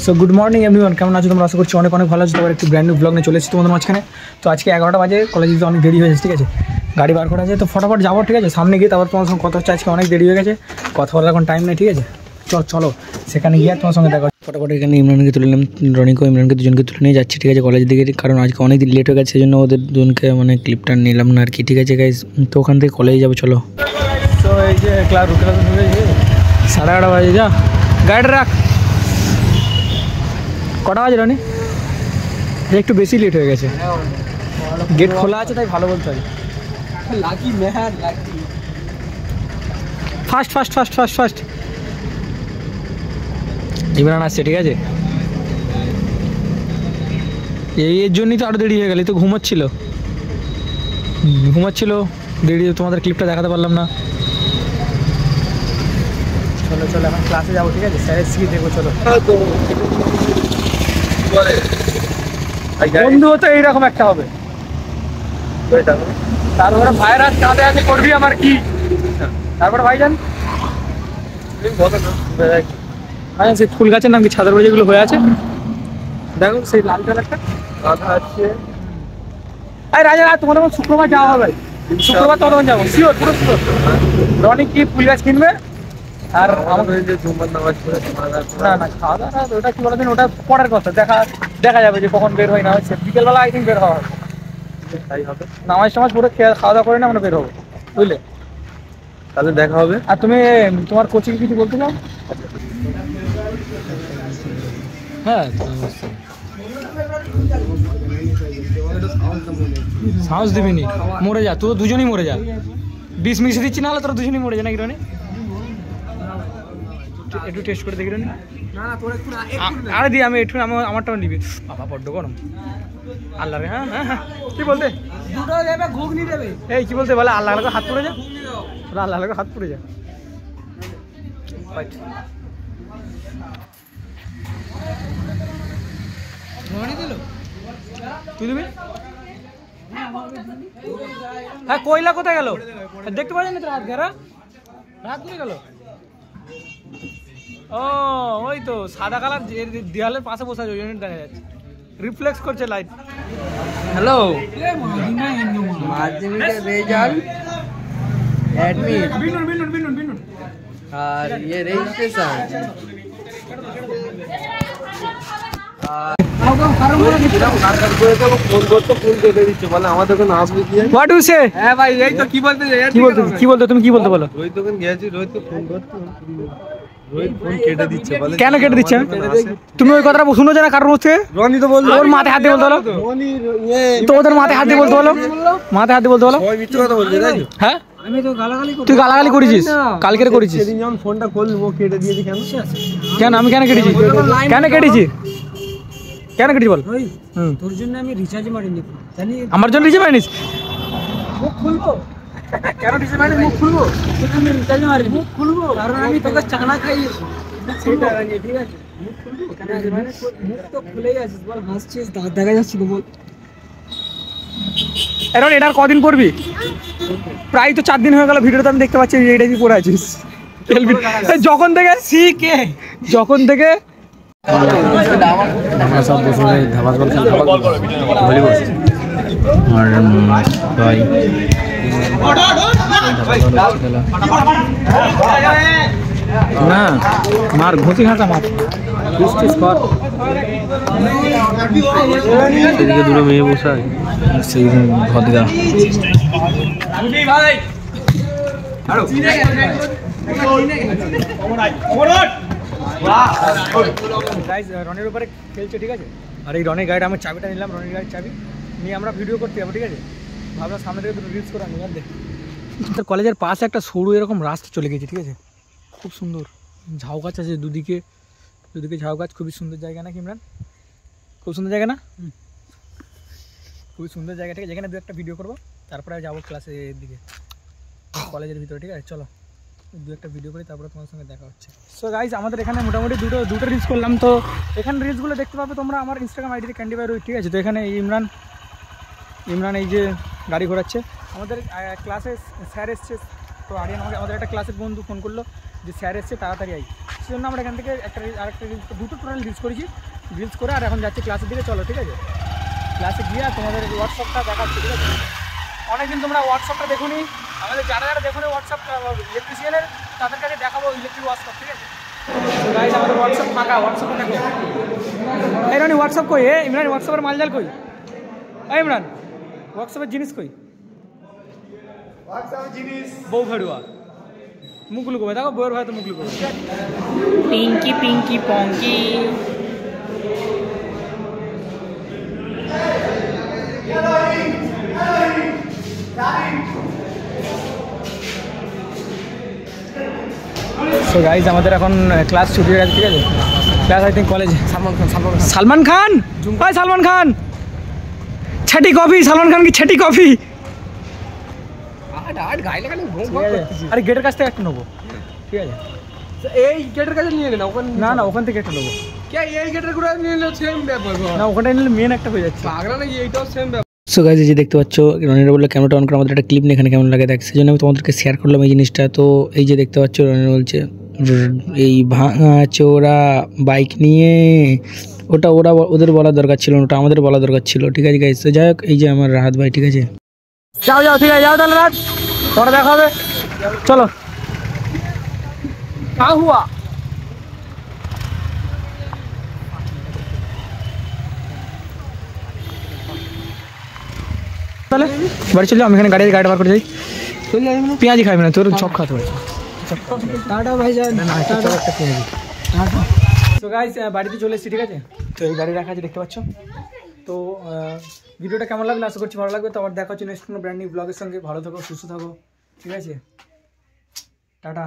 So good morning everyone, কেমন আছো তোমরা? আশা করছি অনেক অনেক ভালো আছো। তোমার একটু ব্র্যান্ড নিউ ব্লগ নিয়ে চলে এসেছি তোমাদের মাঝখানে। তো আজকে 11টা বাজে, কলেজে যেতে অনেক দেরি হয়েছে, ঠিক আছে? গাড়ি বার করা আছে, তো ফটাফট যাবো, ঠিক আছে? সামনে গিয়ে তারপর তোমার সঙ্গে কথা হচ্ছে। আজকে অনেক দেরি হয়ে গেছে, কথা বলার এখন টাইম নেই, ঠিক আছে? চলো সেখানে গিয়ে তোমার সঙ্গে দেখা। ফটাফট এখানে ইমরানকে তুলে নিলাম, রনিকে ইমরানকে দুজনকে তুলে নিয়ে যাচ্ছি, ঠিক আছে? কলেজের দিকে, কারণ আজকে অনেক দিন লেট হয়ে গেছে, সেই জন্য ওদের দুজনকে মানে ক্লিপটা নিলাম না আর কি, ঠিক আছে গাইজ? তো ওখান থেকে কলেজে যাবো, চলো। তো এই যে ক্লাস রুটে 11:30 বাজে, যা গাড়ি রাখ। কটা বাজে রানি? একটু বেশি লেট হয়ে গেছে, গেট খোলা আছে তাই ভালো বলতে হয়। ফার্স্ট ইমরান আসছে, ঠিক আছে? এর জন্যই তো আরও দেরি হয়ে গেল, তো ঘুমাচ্ছিল দেরি, তোমাদের ক্লিপটা দেখাতে পারলাম না। চলো এখন ক্লাসে যাবো, ঠিক আছে? স্যারের কি দেখবো, চলো। বন্ধু তো এইরকম একটা হবে, তারপরে ভাইরাস কাঁধে আছে করবি আমার কি, তারপরে ভাইজান সেই ফুল গাছের নাম কি, ছাদের বাড়ি যেগুলো হয়ে আছে দেখো, সেই লাল কালারটা গাঁদা আছে। এই রাজা, তোমাদের শুক্রবার যাওয়া হবে, শুক্রবার তখন যাবো, শিওর, পুরো শিওর। রনি কি ফুল গাছ কিনবে, আর আমাদের যে জুম্মার নামাজ পড়ে না খাওয়া দাওয়া ওটা কি বলেন, ওটা পরের কথা, দেখা যাবে যে কখন বের হয় না হচ্ছে। বিকেলবেলা আই থিঙ্ক বের হওয়া হবে, তাই হবে। নামাজ টামাজ পরে খাওয়া দাওয়া করে না আমরা বের হবো, বুঝলে? তাহলে দেখা হবে। আর তুমি তোমার কোচিং কিছু বলতে চাও? হ্যাঁ, সাহস দিবিনি, মরে যা, তুই দুজনই মরে যা। 20 মিশে দিচ্ছি, না হলে তোরা দুজনই মরে যা, নাকি রনি? একটু টেস্ট করে দেখি রনি। আরে দি, আমি একটু আমারটাও নিবি। বাবা বড্ড গরম, আল্লাহ রে। হ্যাঁ, কি বলতে? দুটো দেবে, ঘুগনি দেবে। এই কি বলতে বলে, আল্লাহ লাগে হাত পড়ে যা, আল্লাহ লাগে হাত পড়ে যা। তুই দিবি? হ্যাঁ, কয়লা কোথায় গেল? দেখতে পাচ্ছি না তো, রাত ঘেরা রাত নিয়ে গেল। ও ওই তো সাদা কালার দেওয়ালের পাশে বসে আছে, ওই জন্য দেখা যাচ্ছে, রিফ্লেক্স করছে লাইট। হ্যালো, মাধ্যমিকের রেজাল্ট, অ্যাডমিট, বিনুন আর ये রেজিস্ট্রেশন। কেন কেটে দিচ্ছে? তুমি ওই কথাটা শুনো না কারণ হচ্ছে রনি তো বললো, ওর মাথায় হাত দিয়ে বলতে বলো, তো ওদের মাথায় হাত দিয়ে বলতে বলো, মাথায় হাত দিয়ে বলতে বলো। হ্যাঁ, তুই গালাগালি করেছিস, কালকের করেছিস। সেদিন যখন ফোনটা করলি ও কেটে দিয়েছি কেন? আমি কেন কেটেছি? কেন কেটেছি বল? তোর জন্য আমি রিচার্জ মারিনি, জানি আমার জন্য রিচার্জ মারিনিস? মুখ খুলবো কেন? রিচার্জ মারি মুখ খুলবো? আমি রিচার্জ মারি মুখ খুলবো কারণ আমি তোকে চানা খাইয়েছি, সেটা আগে, ঠিক আছে? মুখ খুলবো কেন? মুখ তো খুলেই আছিস, বল হাসছিস, দাঁত দেখা যাচ্ছে তো, বল। এখন এটার কদিন পড়বি? প্রায় তো 4 দিন হয়ে গেল, ভিডিওতে আমি দেখতে পাচ্ছি এইটাই কি পড়ে আছিস। যখন থেকে আমরা সব বসে ধাবাস বল খেলতে, আর ভাই না মার ঘুষি খাঁচা মার কর। সেদিকে দুটো মেয়ে বসে আছে, সেই ভদ্রা রনির উপরে খেলছে, ঠিক আছে? আর এই রনির গাড়িটা আমি চাবিটা নিলাম, রনির গাড়ির চাবি নিয়ে আমরা ভিডিও করতে যাবো, ঠিক আছে? ভাবলাম সামনে থেকে দুটো রিলস করে আনি। আর দেখ, কলেজের পাশে একটা সরু এরকম রাস্তা চলে গেছে, ঠিক আছে? খুব সুন্দর, ঝাউ গাছ আছে দুদিকে ঝাউ গাছ, খুবই সুন্দর জায়গা না ইমরান? খুব সুন্দর জায়গা না? খুবই সুন্দর জায়গা, ঠিক আছে? যেখানে 2-1টা ভিডিও করবো, তারপরে যাবো ক্লাসের দিকে, কলেজের ভিতরে, ঠিক আছে? চলো 2-1টা ভিডিও করি, তারপরে তোমার সঙ্গে দেখা হচ্ছে। সো গাইজ, আমাদের এখানে মোটামুটি দুটো রিলস করলাম। তো এখানে রিলসগুলো দেখতে পাবে তোমরা আমার ইনস্টাগ্রাম আইডিতে, ক্যান্ডি বাই রোহিত, ঠিক আছে? তো এখানে ইমরান এই যে গাড়ি ঘোরাচ্ছে, আমাদের ক্লাসে স্যার এসছে, তো আরিয়ান আমাদের একটা ক্লাসের বন্ধু ফোন করলো যে স্যার এসছে তাড়াতাড়ি আই, সেজন্য আমরা এখান থেকে আরেকটা রিলস, দুটো টোটাল রিলস করেছি। রিলস করে আর এখন যাচ্ছি ক্লাসের দিকে। চলো ঠিক আছে, ক্লাসে গিয়ে আর তোমাদের হোয়াটসঅ্যাপটা দেখাচ্ছি, ঠিক আছে? অনেকদিন তোমরা হোয়াটসঅ্যাপটা দেখো নি, আমাদের যারা যারা দেখো নি হোয়াটসঅ্যাপটা ইলেকট্রিশিয়ানের, তাদের কাছে দেখাবো ইলেকট্রিক হোয়াটসঅ্যাপ, ঠিক আছে? তো গাইজ আমাদের হোয়াটসঅ্যাপ ফাঁকা, হোয়াটসঅ্যাপে দেখো। এই রানি হোয়াটসঅ্যাপ কই? ইমরান হোয়াটসঅ্যাপের মালজাল কই? এই ইমরান হোয়াটসঅ্যাপের জিনিস কই? বউ ভেড়ুয়া মুখ লুকোবে, দেখো বউয়ের ভাই তো মুখ লুকোবে। পিঙ্কি পিঙ্কি পঙ্কি। সো গাইজ আমাদের এখন ক্লাস ছুটি হয়ে গেছে, ঠিক আছে? Class I think college. Salman Khan ভাই, সালমান খান ছাটি কফি, সালমান খান কি ছাটি কফি? আরে গেটের কাছ থেকে একটা নেবো, ঠিক আছে? এই গেটের কাছে নিয়ে না, ওখানে না না ওখান থেকে একটা নেবো। এই গেটের ঘুরে নিয়ে নিলে সেম ব্যাপার না ওখানটা নিলে মেন একটা হয়ে যাচ্ছে। পাগলা নাকি? এইটাও সেম ব্যাপার। সো গাইজ এই যে দেখতে পাচ্ছ রনিরা বললো ক্যামেরাটা অন করে আমাদের একটা ক্লিপ নিয়ে এখানে কেমন লাগে দেখ, সেই জন্য আমি তোমাদেরকে শেয়ার করলাম এই জিনিসটা। তো এই যে দেখতে পাচ্ছ রনিরা বলছে এই ভাঙা চোরা বাইক নিয়ে, ওটা ওদের বলার দরকার ছিল, ওটা আমাদের বলা দরকার ছিল, ঠিক আছে গাইজ? তো যাই হোক, এই যে আমার রাহাত ভাই, ঠিক আছে? যাও যাও ঠিক আছে, যাও তাহলে রাত, পরে দেখা হবে, চলো। क्या हुआ? তাহলে বাড়ি চলে যাও, আমি এখানে গাড়ি বার করে যাই। চলে যাবি না? পেঁয়াজি খাবি না, তোর চপ খাতে হবে। টাটা ভাইজান, তো গাইস বাড়িতে চলে এসেছি, ঠিক আছে? তো এই গাড়ি রাখা আছে দেখতে পাচ্ছ। তো ভিডিওটা কেমন লাগলো আশা করছি ভালো লাগবে। তো আবার দেখা হচ্ছে নেক্সট কোনো ব্র্যান্ড নিউ ব্লগের সঙ্গে। ভালো থাকো, সুস্থ থাকো, ঠিক আছে? টাটা।